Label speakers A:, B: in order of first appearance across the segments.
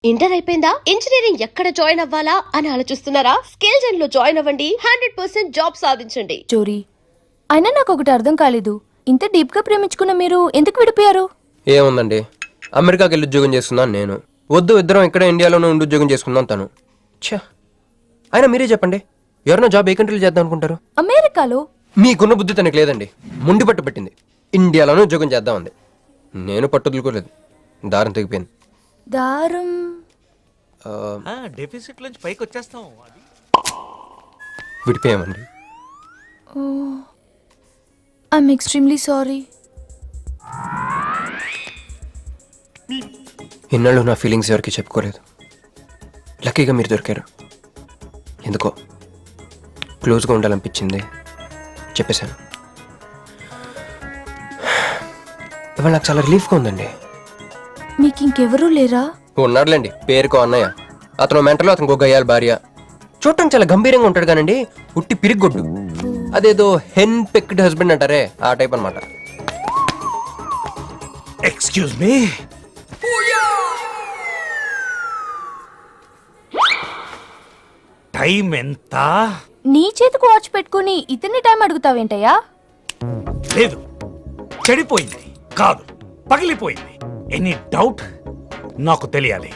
A: Inter అయిపోయిందా? Engineering ఎక్కడ join అవ్వాలా అని ఆలోచిస్తున్నారా? స్కిల్ జెన్ లో జాయిన్ అవ్వండి. 100% జాబ్ సాధించండి.
B: చోరీ అయినా నాకు ఒకటి అర్థం కాలేదు. ఇంత డీప్ గా ప్రేమించుకున్న మీరు ఎందుకు విడిపోయారు?
C: ఏముందండి, అమెరికాకి వెళ్ళి ఉద్యోగం చేస్తున్నాను నేను. వద్దు, ఇద్దరం ఇక్కడ ఇండియాలోనే ఉండి ఉద్యోగం చేసుకుందాం తను. ఛా, అయినా మీరే చెప్పండి, ఎవరైనా జాబ్ ఏ కంట్రీలో చేద్దాం అనుకుంటారు?
B: అమెరికాలో?
C: మీకున్న బుద్ధి తనకి లేదండి. ముండి పట్టు పెట్టింది, ఇండియాలోనే ఉద్యోగం చేద్దామంది. నేను పట్టుదలుకోలేదు, దారం తెగిపోయింది.
B: దారం
D: డెఫిసిట్ నుంచి పైకి వచ్చేస్తాం.
C: విడిపోయామండి.
B: I'm extremely sorry.
C: ఇన్నాళ్ళు నా ఫీలింగ్స్ ఎవరికి చెప్పుకోలేదు. లక్కీగా మీరు దొరికారు. ఎందుకో క్లోజ్గా ఉండాలనిపించింది, చెప్పేశాను. ఇవాళ నాకు చాలా రిలీఫ్గా ఉందండి.
B: మీకు ఇంకెవరూ లేరా?
C: ఉన్నాడులేండి, పేరుకో అన్నయ్య. అతను మెంటలో, అతను గొగ్గయ్యాల భార్య. చూడటానికి చాలా గంభీరంగా ఉంటాడు కానండి, ఉట్టి పిరిగొడ్డు. అదేదో హెన్ పెక్డ్ హస్బెండ్ అంటారే, ఆ టైప్ అనమాట.
D: ఎక్స్క్యూజ్ మీ, టైం ఎంత?
B: నీ చేతికి వాచ్ పెట్టుకుని ఇతన్ని టైం అడుగుతావేంటయ్యా?
D: లేదు, చెడిపోయింది కాదు, పగిలిపోయింది. Any doubt? నాకు తెలియాలి,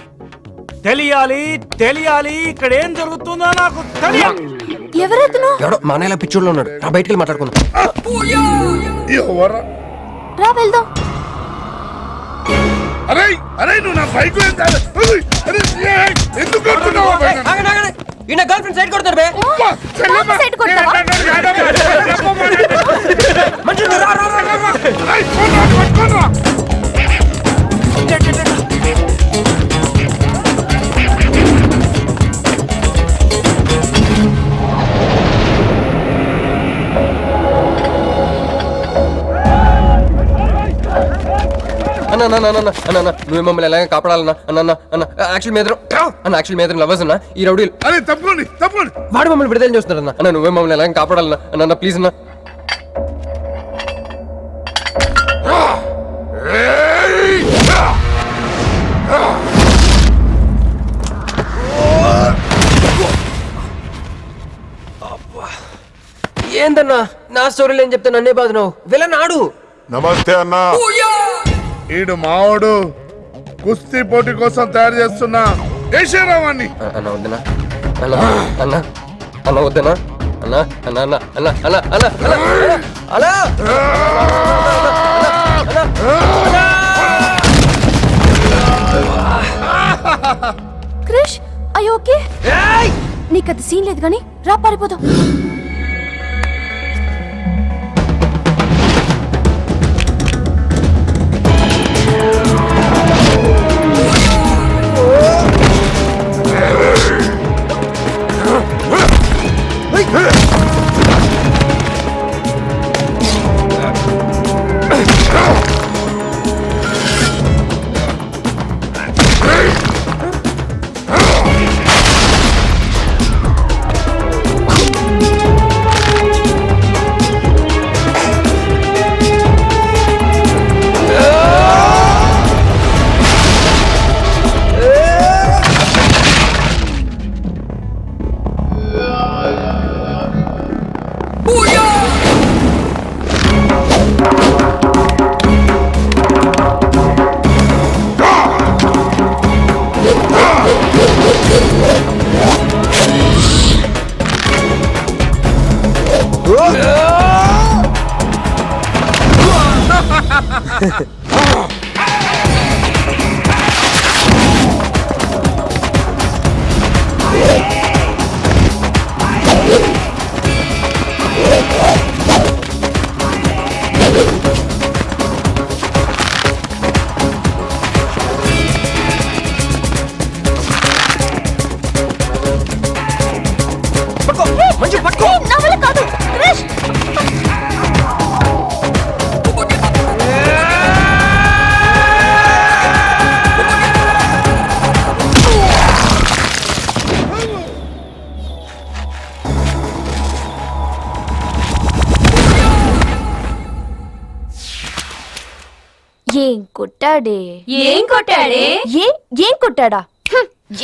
D: తెలియాలి, తెలియాలి. ఇక్కడ ఏం జరుగుతుందో నాకు తెలియాలి.
B: ఎవరతను?
C: ఎవడో మానేలా పిచ్చోళ్ళు ఉన్నాడు, ఆ బయటికి వెళ్ళి మాట్లాడుకుందాం.
B: రా వెళ్దాం.
E: అరే అరే నువ్వు నా బైక్ ఎందుకు కొడుతున్నావు?
C: ఈయన గర్ల్ ఫ్రెండ్ సైడ్ కొడతాడు బే.
B: సైడ్ కొడతావా?
C: మంచిగా రా, రా, రా, రా. అన్న నువ్వు మమ్మల్ని ఎలాగ కాపాడాలన్నా అన్న అన్న యాక్చువల్ మీద అన్న యాక్చువల్ మీద లవర్స్ అన్న ఈ రౌడీలు.
E: అరే తప్పండి తప్పండి,
C: వాడు మమ్మల్ని విడుదల చేస్తున్నాడు అన్న. అన్న నువ్వే మమ్మల్ని ఎలాగ కాపాడాలన్నా అన్న ప్లీజ్ అన్న. ఏందన్నా నా స్టోరీలు ఏం చెప్తా నన్నే బాధనావు? వెళ్ళనాడు.
E: నమస్తే అన్న. ఈడు మావాడు కుస్తీ పోటీ కోసం తయారు చేస్తున్న దేశరావాన్ని.
C: అన్న వద్దనా అన్న అన్న అన్న వద్దనా అన్న అన్న అన్న అన్న అన్న అన్న అన్న
B: క్రిష్ అయ్యో ఓకే, నీకు అది సీన్ లేదు కానీ రా పారిపోదాం. నా వల్ల కాదు క్రిష్. ఏం కొట్టాడే?
F: ఏం కొట్టాడే?
B: ఏం కొట్టాడా?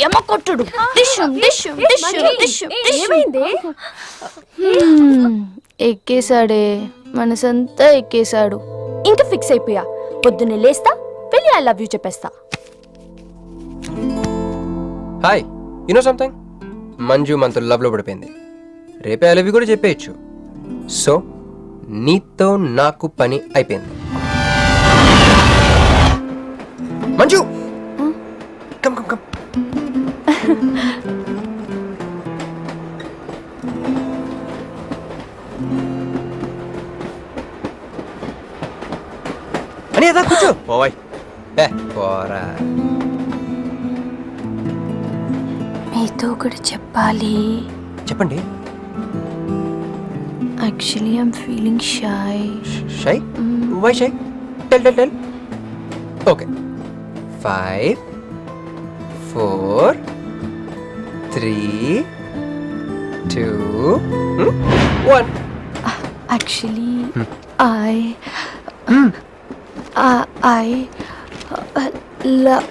B: ఎమ కొట్టుడు డిష్యం డిష్యం డిష్యం డిష్యం
F: ఏమైంది?
B: ఎక్కేశాడే మనసంతా ఎక్కేశాడు. ఇంకా ఫిక్స్ అయిపోయా, పొద్దున్నే లేస్తా వెళ్ళి ఐ లవ్ యూ చెప్పేస్తా.
C: హాయ్, నో సంథింగ్, మంజు మనతో లవ్ లో పడిపోయింది. రేపే ఐ లవ్ యూ కూడా చెప్పేయచ్చు. సో నీతో నాకు పని అయిపోయింది. Manju come come come. అని అదా కూర్చో.
G: పోవాయ్.
C: పోరా.
B: మీతో ఒకటి చెప్పాలి.
C: చెప్పండి.
B: Actually I'm feeling shy.
C: Shy? Why shy? Tell tell tell. Okay. 5 4 3 2 1.
B: Actually, I love.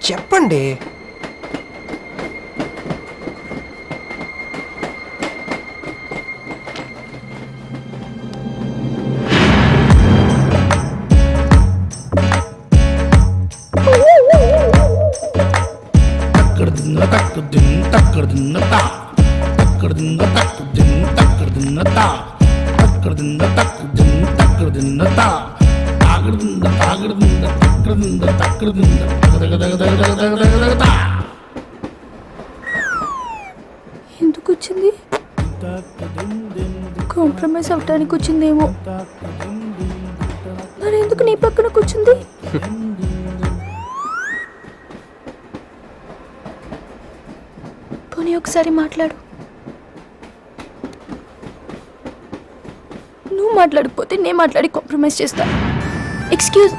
C: చెప్పండి.
B: ఎందుకు వచ్చింది? కాంప్రమైజ్ అవటానికి వచ్చిందేమో. మరి ఎందుకు నీ పక్కన కూర్చుంది? పోనీ ఒకసారి మాట్లాడు. నువ్వు మాట్లాడకపోతే నేను మాట్లాడి కాంప్రమైజ్ చేస్తా. ఎక్స్క్యూజ్,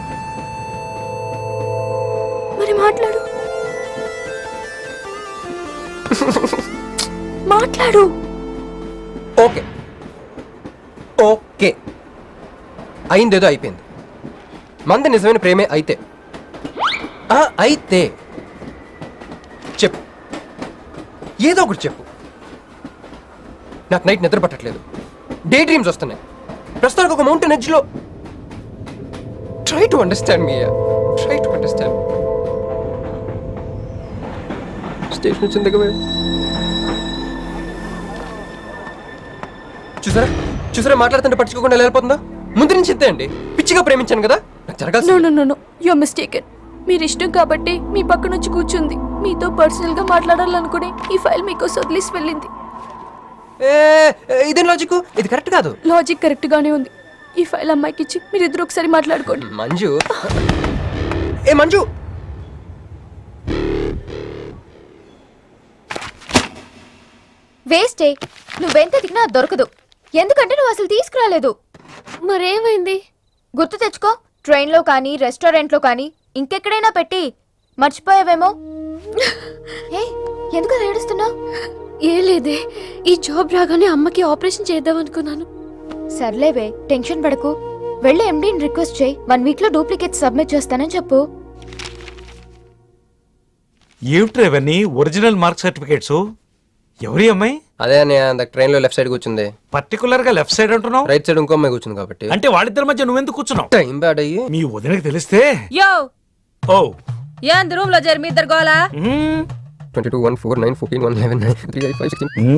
B: మరి మాట్లాడు. మాట్లాడు.
C: ఓకే ఓకే, అయిందేదో అయిపోయింది. మంది నిజమైన ప్రేమే అయితే అయితే చెప్పు, ఏదో ఒకటి చెప్పు. నాకు నైట్ నిద్ర పట్టట్లేదు, డే డ్రీమ్స్ వస్తున్నాయి. ప్రస్తుతానికి ఒక మౌంటైన్ ఎడ్జ్లో. Try to understand me, try to understand. Station వచ్చింది దగ్గర. చూసారా చూసారా, మాట్లాడుతుంటే పట్టించుకోకుండా వెళ్ళిపోతుందా? ముందు నుంచి చెప్తే అండి, పిచ్చిగా ప్రేమించాను కదా, నాకు జరగాల్సింది.
B: No no no, you are mistaken. మీరు ఇష్టం కాబట్టి మీ పక్క నుంచి కూర్చుంది. మీతో పర్సనల్ గా మాట్లాడాలనుకుని ఈ ఫైల్ మీకు వదిలేసి వెళ్ళింది.
C: ఇదేం లాజిక్? ఇది కరెక్ట్ కాదు.
B: లాజిక్ కరెక్ట్ గానే ఉంది. ఈ ఫైల్ అమ్మాయికి ఇచ్చి మీరిద్దరు ఒకసారి మాట్లాడుకోండి.
C: మంజు, ఏ మంజు,
F: వేస్టే, నువ్వెంత తిన్నా దొరకదు. ఎందుకంటే నువ్వు అసలు తీసుకురాలేదు.
A: మరేమైంది?
F: గుర్తు తెచ్చుకో. ట్రైన్లో కానీ రెస్టారెంట్లో కానీ ఇంకెక్కడైనా పెట్టి మర్చిపోయావేమో. ఏ ఎందుకు అలా ఏడుస్తున్నావు?
A: ఏ లేదే, ఈ జాబ్ రాగానే అమ్మకి ఆపరేషన్ చేద్దాం అనుకున్నాను.
F: సర్లేవే, టెన్షన్ పడకు. వెళ్ళి ఎండీని రిక్వెస్ట్ చేయి, 1 వీక్ లో డూప్లికేట్ సబ్మిట్ చేస్తానని చెప్పు.
D: ఏమిట్రా ఇవన్నీ ఒరిజినల్ మార్క్ సర్టిఫికేట్స్? ఎవరి అమ్మాయి?
C: అదే అన్నయ్య, ట్రైన్ లో లెఫ్ట్ సైడ్ కూర్చుంది.
D: పర్టికులర్ గా లెఫ్ట్ సైడ్ అంటున్నావు?
C: రైట్ సైడ్ ఇంకో అమ్మాయి కూర్చుంది కాబట్టి.
D: అంటే వాళ్ళిద్దరి మధ్య నువ్వెందుకు కూర్చున్నావు?
C: టైం బ్యాడ్ అయ్యి.
D: మీ వదినకి తెలిస్తే.
H: యో
D: ఓ
H: ఏంది రూమ్ లో జరి మీ ఇద్దరు గోలా?
C: 22 1 4 9 14 1 11 9 3 5 5 16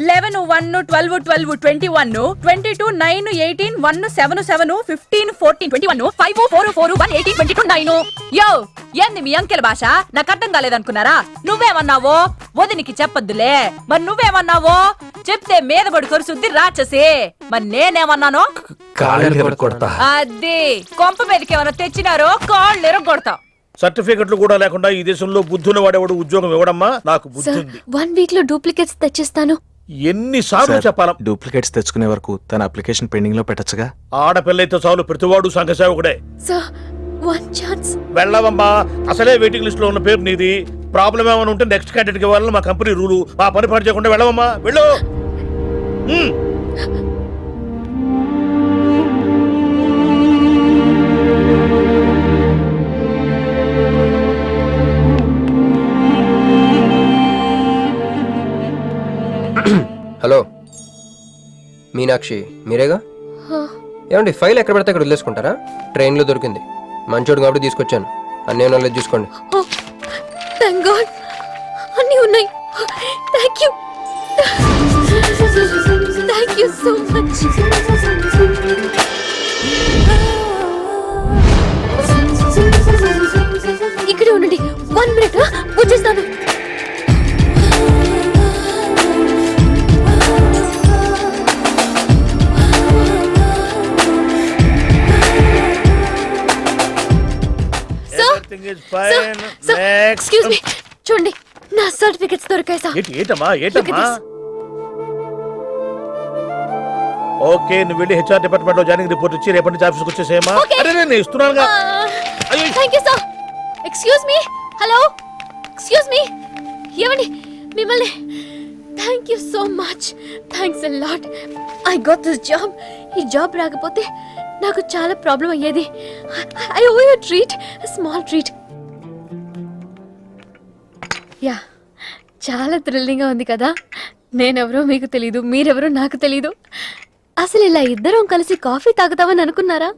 H: 11 1 12 12 21 22 9 18 1 7 7 15 14 21 5 4 4 1 18 22 9. యో ఏంది మీ అంకెల భాష? నాకు అర్థం కాలేదనుకున్నారా? నువ్వేమన్నావో వదినికి చెప్పొద్దులే. మరి నువ్వేమన్నావో చెప్తే మీద పడి కొరుసుద్ది రాక్షసి. మరి నేనేమన్నానో అది కొంప మీదకి ఏమైనా తెచ్చినారో కాళ్ళు ఎరగొడతా.
I: సర్టిఫికెట్లు కూడా లేకుండా ఈ దేశంలో బుద్ధుని వాడేవాడు ఉద్యోగం ఇవ్వడమ్మా. నాకు బుద్ధి
A: సార్,
I: ఉంది.
A: 1 వీక్ లో డూప్లికేట్స్ తెచ్చిస్తాను.
I: ఎన్నిసార్లు చెప్పాలా?
G: డూప్లికేట్స్ తెచ్చుకునే వరకు తన అప్లికేషన్ పెండింగ్ లో పెట్టచ్చుగా.
I: ఆడపిల్లైతే చాలు, ప్రతివాడు సంఘసేవకుడే.
A: Sir,
B: one chance.
I: వెళ్ళవమ్మా, అసలే వెయిటింగ్ లిస్ట్ లో ఉన్న పేరు నీది. ప్రాబ్లం ఏమైనా ఉంటే నెక్స్ట్ క్యాండిడేట్ కి ఇవ్వాలని మా కంపెనీ రూలు. ఆ పని పని చేయకుండా వెళ్ళవమ్మా, వెళ్ళు.
C: హలో మీనాక్షి, మీరేగా? ఏమండి ఫైల్ ఎక్కడ పడితే అక్కడ వదిలేసుకుంటారా? ట్రైన్లో దొరికింది, మంచోడు కాబట్టి తీసుకొచ్చాను. అన్నీ ఉన్నది చూసుకోండి.
B: థ్యాంక్ గాడ్, అన్నీ ఉన్నాయి. Thank you, thank you so much. ఇక్కడే ఉండండి, 1 minute వచ్చేస్తాను.
I: Everything is fine. Next.
B: Excuse me, చూడండి నా సర్టిఫికెట్స్ దొరికాయి సార్.
I: ఏంటమ్మా
B: Look at this.
I: ఓకే, నువ్వు వెళ్ళి హెచ్ఆర్ డిపార్ట్మెంట్ లో జాయినింగ్ రిపోర్ట్ ఇచ్చి రేపటి నుంచి ఆఫీస్కి వచ్చేసేమా.
B: Okay.
I: అరే నేను ఇస్తున్నానుగా. అయ్యో.
B: Thank you sir. Excuse me, hello, excuse me, ఏమండి మిమ్మల్ని. Thank you so much, thanks a lot. I got this job. ఈ జాబ్ రాకపోతే నాకు చాలా ప్రాబ్లం అయ్యేది. I owe you treat, small treat. Yeah, చాలా థ్రిల్లింగ్గా ఉంది కదా. నేనెవరో మీకు తెలీదు, మీరెవరో నాకు తెలీదు. అసలు ఇలా ఇద్దరం కలిసి కాఫీ తాగుతామని అనుకున్నారా?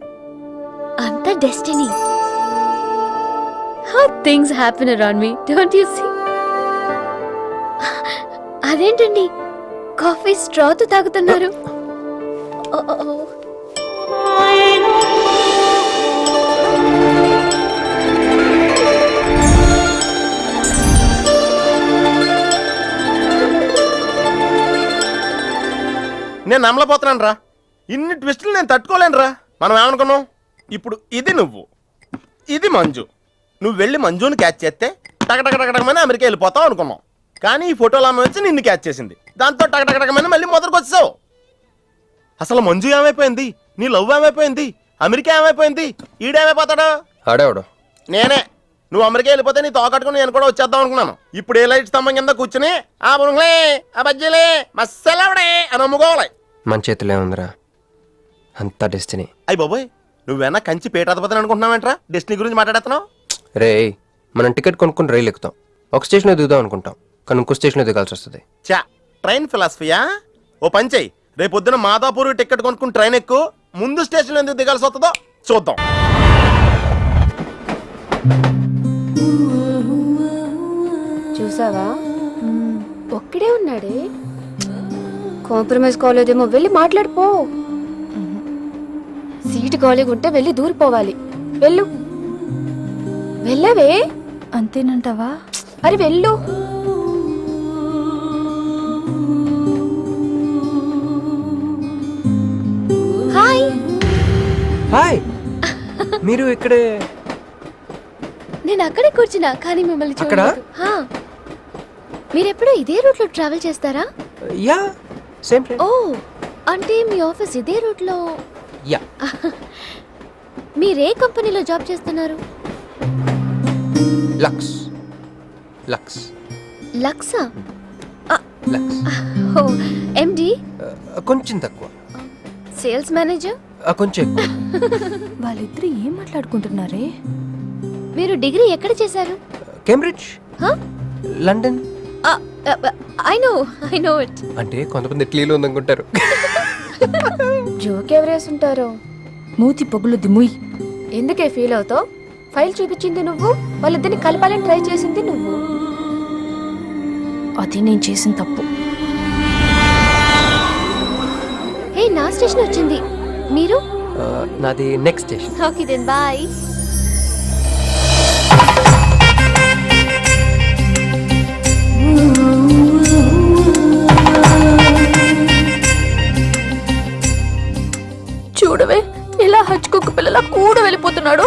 B: అంత destiny. How things happen around me, don't you see? అదేంటండి కాఫీ స్ట్రాతో తాగుతున్నారు?
G: నేను నమ్మలేకపోతున్నాను రా. ఇన్ని ట్విస్టులు నేను తట్టుకోలేను రా. మనం ఏమనుకున్నాం? ఇప్పుడు ఇది నువ్వు, ఇది మంజు. నువ్వు వెళ్ళి మంజుని క్యాచ్ చేస్తే టకటకటకటకమని అమెరికా వెళ్ళిపోతావు అనుకున్నాం. కానీ ఈ ఫోటోలో ఆమె వచ్చి నిన్ను క్యాచ్ చేసింది. దాంతో టకటకటకమని మళ్ళీ మొదటికి వచ్చావు. అసలు మంజు ఏమైపోయింది? నీ లవ్ ఏమైపోయింది? అమెరికా ఏమైపోయింది? ఈడేమైపోతాడు?
C: ఆడేవాడు
G: నేనే. నువ్వు అమెరికా వెళ్ళిపోతే నీ తోకట్టుకుని నేను కూడా వచ్చేద్దాం అనుకున్నాను. ఇప్పుడు ఏ లైట్ స్తంభం కింద కూర్చుని ఆ బురుంగ్లే, ఆ బజ్జీలే, మస్సలవడే అని అమ్ముకోవాలి.
C: మన చేతిలో ఏముందిరా, అంతా డెస్టినీ.
G: అయ్యి బాబోయ్, నువ్వేనా కంచి పేటాధిపతిని అనుకుంటున్నావేంట్రా? డెస్టినీ గురించి మాట్లాడుతున్నావు?
C: రే, మనం టికెట్ కొనుక్కుని రైలు ఎక్కుతాం. ఒక స్టేషన్లో దిగుదాం అనుకుంటాం, కానీ ఇంకో స్టేషన్లో దిగాల్సి వస్తుంది.
G: చా, ట్రైన్ ఫిలాసఫియా? ఓ పని చెయ్యి, రేపొద్దున మాదాపూర్ టికెట్ కొనుక్కుని ట్రైన్ ఎక్కు. ముందు స్టేషన్లో ఎందుకు దిగాల్సి వస్తుందో చూద్దాం.
F: చూసావా, ఒక్కడే ఉన్నాడే. కాంప్రమైజ్ కాలేదేమో, వెళ్ళి మాట్లాడిపో. సీటు ఖాళీగా ఉంటే వెళ్ళి దూరిపోవాలి. వెళ్ళు, వెళ్ళవే.
B: అంతేనంటావా?
F: అరే వెళ్ళు. హాయ్.
C: హాయ్, మీరు ఇక్కడే?
B: నేను అక్కడే కూర్చున్నా, కానీ మిమ్మల్ని
C: అక్కడ?
B: చూడలేదు. హా. మీరెప్పుడు ఇదే రూట్లో ట్రావెల్ చేస్తారా?
C: Yeah, same train.
B: ఓ, అంటే మీ ఆఫీస్ ఇదే రూట్లో.
C: యా.
B: మీరే కంపెనీలో జాబ్ చేస్తున్నారు?
C: లక్స్. లక్స్.
B: లక్సా?
C: లక్స్.
B: ఓ, ఎండి?
C: కొంచెం తక్కువ.
B: Sales manager?
C: కొంచెం ఎక్కువ.
B: వాళ్ళిద్దరు ఏం మాట్లాడుకుంటున్నారే? మీరు డిగ్రీ ఎక్కడ చేశారు?
C: Cambridge, London.
B: I know it.
C: అంటే కొంతమంది ఇట్లీలో ఉందనుకుంటారు.
F: జోక్ ఎవరేసుంటారో.
B: మూతి పొగులుద్ది ముయ్.
F: ఎందుకే ఫీల్ అవుతావు? ఫైల్ చూపించింది నువ్వు, వాళ్ళిద్దరిని కలపాలని ట్రై చేసింది నువ్వు.
B: అది నేను చేసిన తప్పు. హే, నా స్టేషన్ వచ్చింది. మీరు?
C: నాది next station.
B: Okay then bye. చూడవే, ఇలా హచ్చుకొక్క పిల్లలా కూడా వెళ్ళిపోతున్నాడు.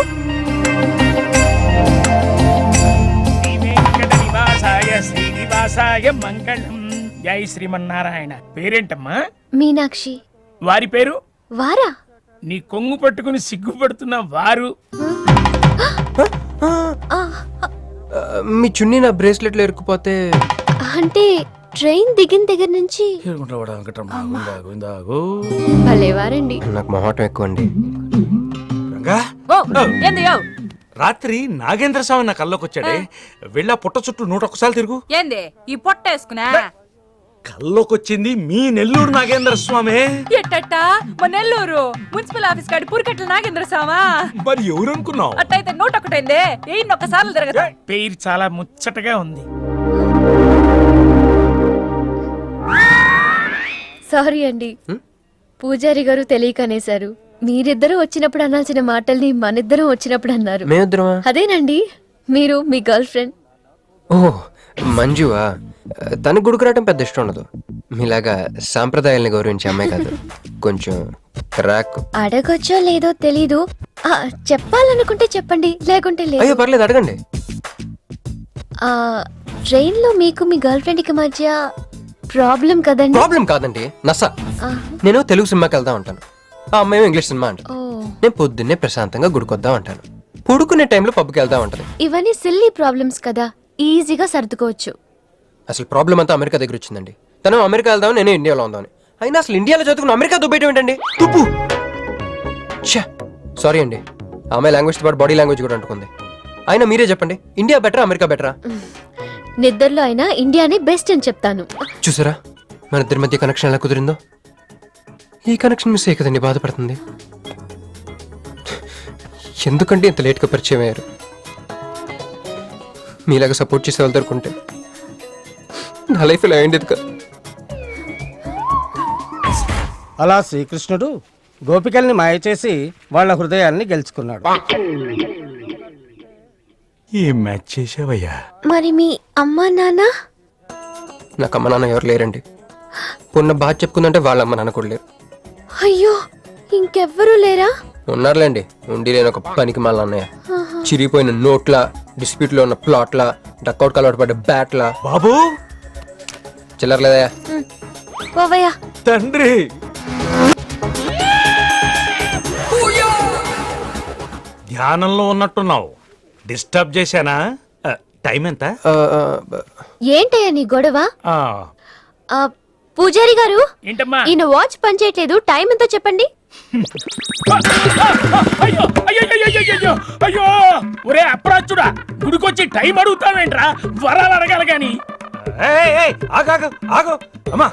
J: శ్రీనివాసాయ మంగళం. జై శ్రీమన్నారాయణ. పేరేంటమ్మా?
B: మీనాక్షి.
J: వారి పేరు?
B: వారా?
J: నీ కొంగు పట్టుకుని సిగ్గుపడుతున్న వారు.
C: మీ చున్నీ నా బ్రేస్లెట్లో ఇరుక్కుపోతే
B: అంటే ట్రైన్ దిగిన దగ్గర నుంచి భలేవారండి.
C: నాకు మొహాటం ఎక్కువ అండి.
D: రంగా
H: ఏంది యో
D: రాత్రి నాగేంద్ర స్వామి నా కల్లోకి వచ్చాడే, వెళ్ళా పుట్ట చుట్టూ 101 తిరుగు.
H: ఏంది ఈ పొట్ట వేసుకున్నా
D: కల్లోకి వచ్చింది మీ నెల్లూరు నాగేంద్ర స్వామి.
H: ఎట్టట్టా మా నెల్లూరు మున్సిపల్ ఆఫీస్ కాడి పురికట్ల నాగేంద్ర స్వామా.
D: మరి ఎవరు అనుకున్నావు?
H: అట్టయితే 101 ఒక్కసార్లు తిరగదు.
J: పేరు చాలా ముచ్చటగా ఉంది.
B: సారీ అండి, పూజారి గారు తెలియక అనేశారు. మీరిద్దరూ వచ్చినప్పుడు అనాల్సిన మాటల్ని మనిద్దరం వచ్చినప్పుడు అన్నారు.
C: మేమిద్దరమా?
B: అదేనండి, మీరు మీ గర్ల్ ఫ్రెండ్.
C: ఓ మంజువా? తనకు గుడికి రావడం పెద్ద ఇష్టం ఉండదు. మీలాగా సాంప్రదాయాల్ని గౌరవించే అమ్మాయి కాదు. కొంచెం క్రాక్.
B: అడగొచ్చో లేదో తెలీదు. చెప్పాలనుకుంటే చెప్పండి, లేకుంటే లేదు.
C: అయ్యో పర్లేదు, అడగండి.
B: ట్రైన్ లో మీకు మీ గర్ల్ ఫ్రెండ్ కి మధ్య ప్రాబ్లం కదండి?
C: ప్రాబ్లం కాదండి, నస. నేను తెలుగు సినిమాకి వెళ్తా ఉంటాను, ఆ అమ్మాయి ఇంగ్లీష్ సినిమా అంట. నేను పొద్దున్నే ప్రశాంతంగా గుడికొద్దాం అంటాను, పడుకునే టైంలో పబ్కి వెళ్తా ఉంటది.
B: ఇవన్నీ సిల్లీ ప్రాబ్లమ్స్ కదా, ఈజీగా సర్దుకోవచ్చు.
C: అసలు ప్రాబ్లం అంతా అమెరికా దగ్గర వచ్చిందండి. తను అమెరికా వెళ్దాం, నేను ఇండియాలో ఉందామని. అయినా అసలు ఇండియాలో చదువుకుని అమెరికా దుబ్బేయటం ఏంటండి? తుప్పు. సారీ అండి, ఆమె లాంగ్వేజ్తో పాటు బాడీ లాంగ్వేజ్ కూడా అంటుకుంది. అయినా మీరే చెప్పండి, ఇండియా బెటరా అమెరికా బెటరా?
B: నిద్రలో అయినా ఇండియానే బెస్ట్ అని చెప్తాను.
C: చూసారా మన ఇద్దరి మధ్య కనెక్షన్ ఎలా కుదిరిందో? ఈ కనెక్షన్ మిస్ అయ్యి కదండి బాధపడుతుంది. ఎందుకంటే ఇంత లేట్గా పరిచయం అయ్యారు? మీలాగా సపోర్ట్ చేసే వాళ్ళు దొరుకుంటే నా లైఫ్ ఇలా అయ్యింది కదా.
K: అలా శ్రీకృష్ణుడు గోపికల్ని మాయ చేసి వాళ్ళ హృదయాల్ని గెలుచుకున్నాడు.
D: ఏం మ్యాచ్ చేసావయ్యా?
B: మరి మీ అమ్మా నాన్న?
C: నాకు అమ్మ నాన్న ఎవరు లేరండి. పొన్న బాధ చెప్పుకుందంటే వాళ్ళ అమ్మ నాన్న కూడా లేరు.
B: అయ్యో, ఇంకెవ్వరూ లేరా?
C: ఉన్నారులేండి, ఉండి లేని ఒక పనికి మళ్ళీ అన్నయ్య. చిరిగిపోయిన నోట్ల, డిస్ప్యూట్ లో ఉన్న ప్లాట్ల, డక్అవుట్ కలవాటు పడ్డ బ్యాట్ల.
D: బాబు
C: చిల్లర్లేదయా?
B: పోవయ్యా.
D: తండ్రి ధ్యానంలో ఉన్నట్టున్నావు, డిస్టర్బ్ చేశానా? టైం ఎంత?
B: ఏంటయ్యా నీ గొడవ?
D: ఆ,
B: పూజారి గారు,
J: ఏంటమ్మా?
B: ఈయన వాచ్ పనిచేయట్లేదు, టైం ఎంతో చెప్పండి.
J: అయ్యో అయ్యో అయ్యో అయ్యో అయ్యో, ఒరే అప్రాచుడా, గుడికొచ్చి టైం అడుగుతావేంట్రా? వరాలు అడగాలి గాని.
D: ఆగు అమ్మా,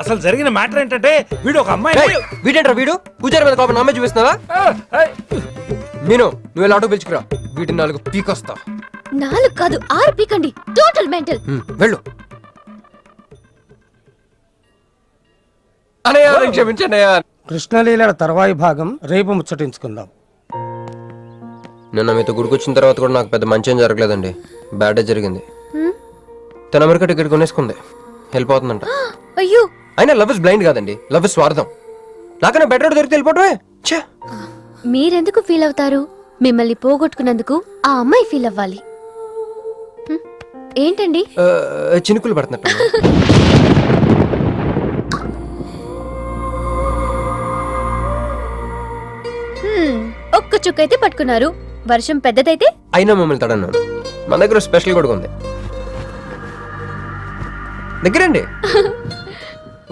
D: అసలు జరిగిన మ్యాటర్ ఏంటంటే వీడు ఒక అమ్మాయి.
C: వీడేంట్రా వీడు? పూజారి మీద కోపం నమ్మే చూపిస్తున్నావా? నేను నువ్వు ఎలా ఆటో పిలుచుకురా, వీటి 4 పీకొస్తా.
B: 4 కాదు 6 పీకండి, టోటల్ మెంటల్.
C: వెళ్ళు అనయ్య, క్షమించండి.
K: కృష్ణలీల తర్వాయి భాగం రేపు ముచ్చటించుకుందాం.
C: నిన్న మీతో గుడికొచ్చిన తర్వాత కూడా నాకు పెద్ద మంచి ఏం జరగలేదండి, బ్యాడే జరిగింది. తన అమెరికా టికెట్ కొనేసుకుంది, వెళ్ళిపోతుందంట.
B: అయ్యో,
C: అయినా లవ్ ఇస్ బ్లైండ్ కాదండి, లవ్ ఇస్ స్వార్థం. నాకన్నా బెటర్ దొరికితే వెళ్ళిపోవటమే.
B: మీరెందుకు ఫీల్ అవుతారు? మిమ్మల్ని పోగొట్టుకున్నందుకు ఆ అమ్మాయి ఫీల్ అవ్వాలి. ఏంటండి?
C: చినుకులు పడుతున్నట్టు.
B: ఒక్క చుక్కైతే పట్టుకున్నారు, వర్షం పెద్దదైతే?
C: అయినా మమ్మల్ని తడన్నాను. మన దగ్గర స్పెషల్ కూడా ఉంది, దగ్గరండి.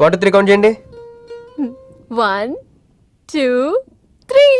C: 1 2 3 కౌంట్ చేయండి.
B: 1 2 3.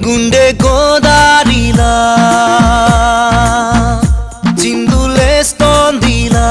L: గుండె గోదారిలా చిందులేస్తోందిలా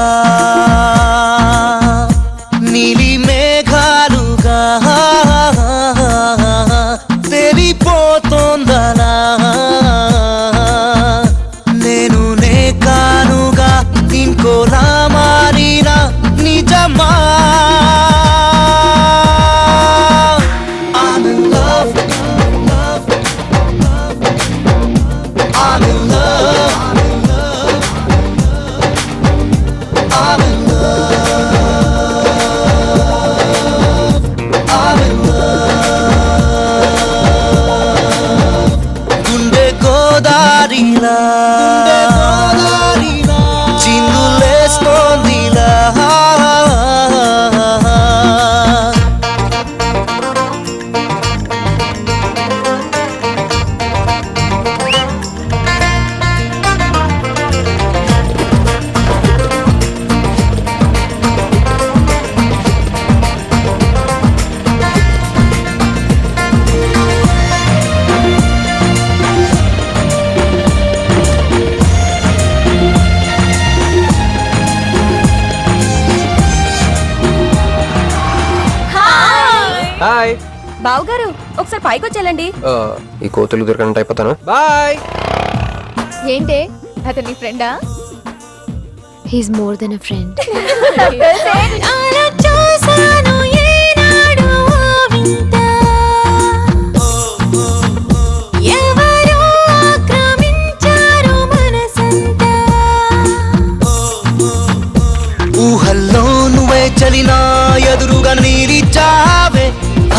C: బాయ్.
F: బావగారు ఒకసారి పైకి వచ్చేలండి.
C: ఈ కోతులు దొరకనంటే అయిపోతాను. బాయ్.
F: ఏంటే అతని ఫ్రెండా?
B: He's more than a friend.
L: ఊహల్లో నువ్వే చలినా ఎదురుగా నిలిచావే,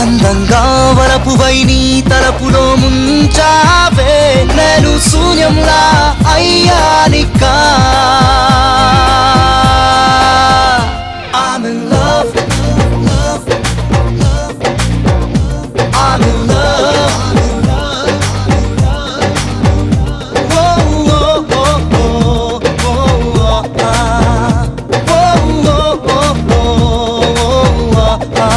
L: అందంగా వలపువై నీ తలపులో ముంచావే, నేను శూన్యంలా అయ్యానికా. I'm in love, love, love. I'm in love. Whoa, whoa, whoa, whoa, whoa, ah. Whoa, whoa, whoa, whoa, ah.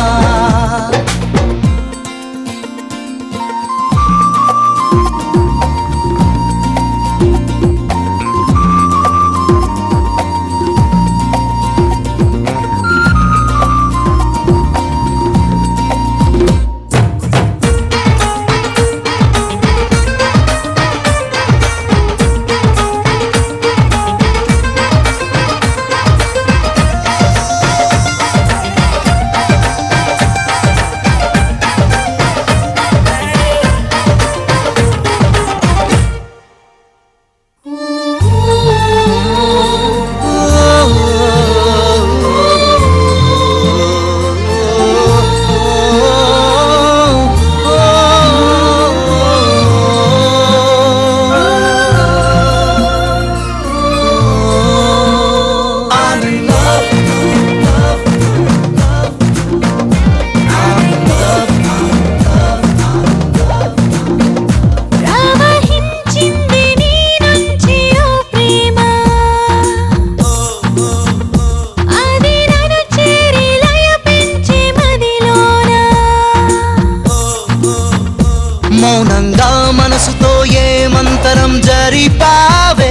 L: మౌనంగా మనసుతో ఏమంతరం జరిపావే,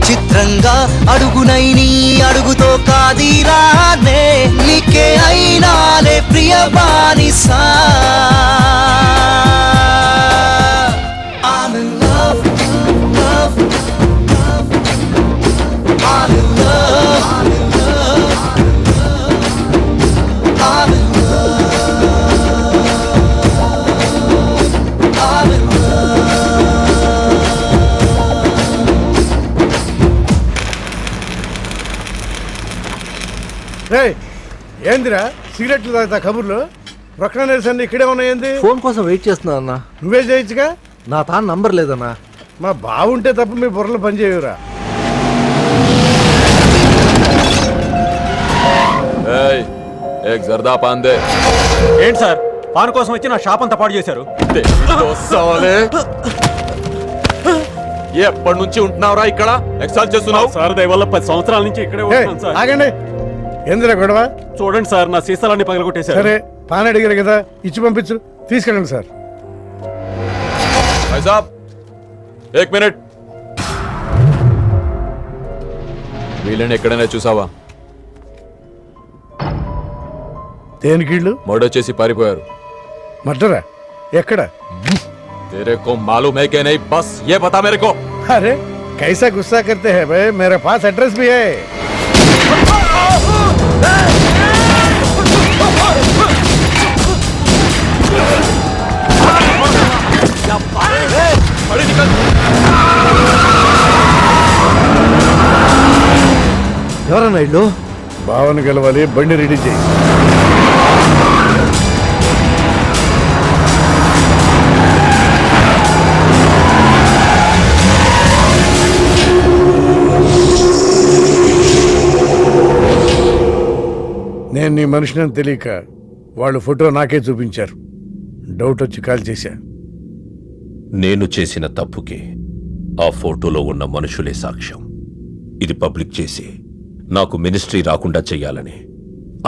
L: చిత్రంగా అడుగునై నీ అడుగుతో కాదిరానే, నీకే అయినాలే ప్రియ బానిసా. I'm in love, love, love. I'm in love, I'm in love, I'm in
K: ఏందిరా సిగరెట్లు తాగుతా కబుర్లు? ప్రక్కన నిరసన ఇక్కడే ఉన్నాయండి.
I: ఫోన్ కోసం వెయిట్ చేస్తున్నా అన్న.
K: నువ్వే చేయొచ్చుగా.
I: నా తాను నంబర్ లేదన్నా.
K: మా బావుంటే తప్ప మీ బుర్రలు పనిచేయవురా.
I: జర్దా పాందే. ఏంటి సార్, పాన్ కోసం వచ్చి నా షాప్ అంతా పాడు చేశారు. ఎప్పటి నుంచి ఉంటున్నావురా ఇక్కడ? ఎక్సాల్ చేస్తున్నావు సార్. దయవల్ల 10 సంవత్సరాల నుంచి ఇక్కడే ఉంటున్నాను సార్.
K: ఆగండి. ఏందిరా గొడవ?
I: చూడండి సార్, నా సీసాలన్నీ పగలగొట్టేశారు.
K: సరే పాన్ అడిగారు కదా, ఇచ్చి పంపించు. తీసుకెళ్ళండి సార్.
I: ఏక్ మినిట్. వీళ్ళని ఎక్కడైనా చూసావా?
K: దేనికిళ్ళు?
I: మర్డర్ చేసి పారిపోయారు.
K: మర్డరా? ఎక్కడ?
I: तेरे को मालूम है कि नहीं? बस ये बता मेरे को.
K: अरे कैसा गुस्सा करते हैं भाई, मेरे पास एड्रेस भी है.
I: ఎవరన్నా ఇల్లు?
K: భావన గెలవాలి, బండి రెడీ చేయి. నేను నీ మనిషిని తెలియక వాళ్ళు ఫోటో నాకే చూపించారు. డౌట్ వచ్చి కాల్ చేశా.
M: నేను చేసిన తప్పుకి ఆ ఫోటోలో ఉన్న మనుషులే సాక్ష్యం. ఇది పబ్లిక్ చేసి నాకు మినిస్ట్రీ రాకుండా చెయ్యాలని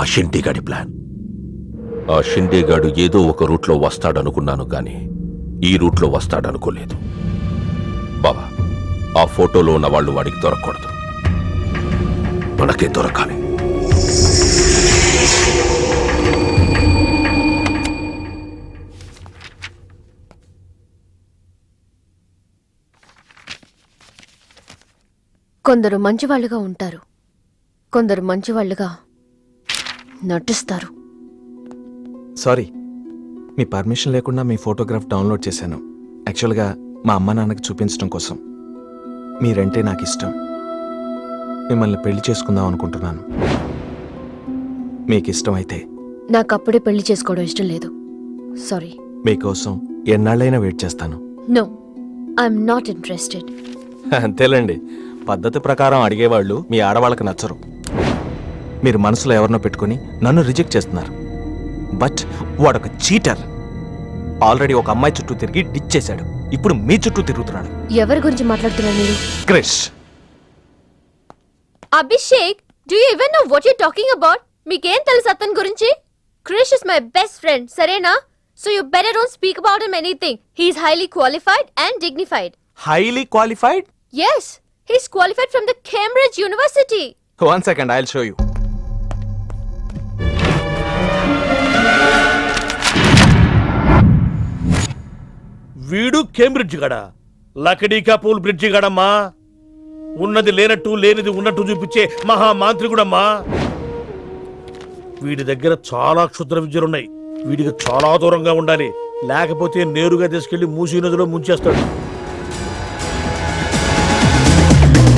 M: ఆ షిండేగాడి ప్లాన్. ఆ షిండేగాడు ఏదో ఒక రూట్లో వస్తాడనుకున్నాను కానీ ఈ రూట్లో వస్తాడనుకోలేదు. బాబా, ఆ ఫోటోలో ఉన్న వాళ్ళు వాడికి దొరకకూడదు, మనకే దొరకాలి.
A: కొందరు మంచివాళ్ళుగా ఉంటారు, కొందరు మంచివాళ్ళుగా నటిస్తారు.
N: సారీ, మీ పర్మిషన్ లేకుండా మీ ఫోటోగ్రాఫ్ డౌన్లోడ్ చేశాను. యాక్చువల్గా మా అమ్మ నాన్నకి చూపించడం కోసం. మీరంటే నాకు ఇష్టం. మిమ్మల్ని పెళ్లి చేసుకుందాం అనుకుంటున్నాను. మీకు ఇష్టం అయితే.
A: నాకు అప్పుడే పెళ్లి చేసుకోవడం ఇష్టం లేదు. సారీ.
N: మీకోసం ఎన్నాళ్ళైనా వెయిట్ చేస్తాను.
A: No, I'm not interested.
N: అంతేలేండి, పద్ధతి ప్రకారం అడిగేవాళ్ళు మీ ఆడవాళ్ళకి నచ్చరు. మీరు మనసులో ఎవరినో పెట్టుకుని నన్ను రిజెక్ట్ చేస్తున్నారు. బట్ వాడొక చీటర్. ఆల్రెడీ ఒక అమ్మాయి చుట్టూ తిరిగి డిచ్ చేశాడు. ఇప్పుడు మీ చుట్టూ తిరుగుతున్నాడు.
A: ఎవరి గురించి మాట్లాడుతున్నారు మీరు?
N: Krish.
B: Abhishek, do you even know what you talking about? మీకేం తెలుసు అతని గురించి? Krish is my best friend, సరేనా? So you better don't speak about him anything. He is highly qualified and dignified.
N: Highly qualified?
B: Yes, he is qualified from the Cambridge University.
N: 1 second, I'll show you.
I: వీడు Cambridge గడ, లకడీకా pool bridge గడమ్మా. ఉన్నది లేనట్టు లేనిది ఉన్నట్టు చూపించే మహామాంత్రికుడమ్మా. వీడి దగ్గర చాలా క్షుద్ర విద్యలున్నాయి. వీడికి చాలా దూరంగా ఉండాలి, లేకపోతే నేరుగా తీసుకెళ్లి మూసీ నదిలో ముంచేస్తాడు.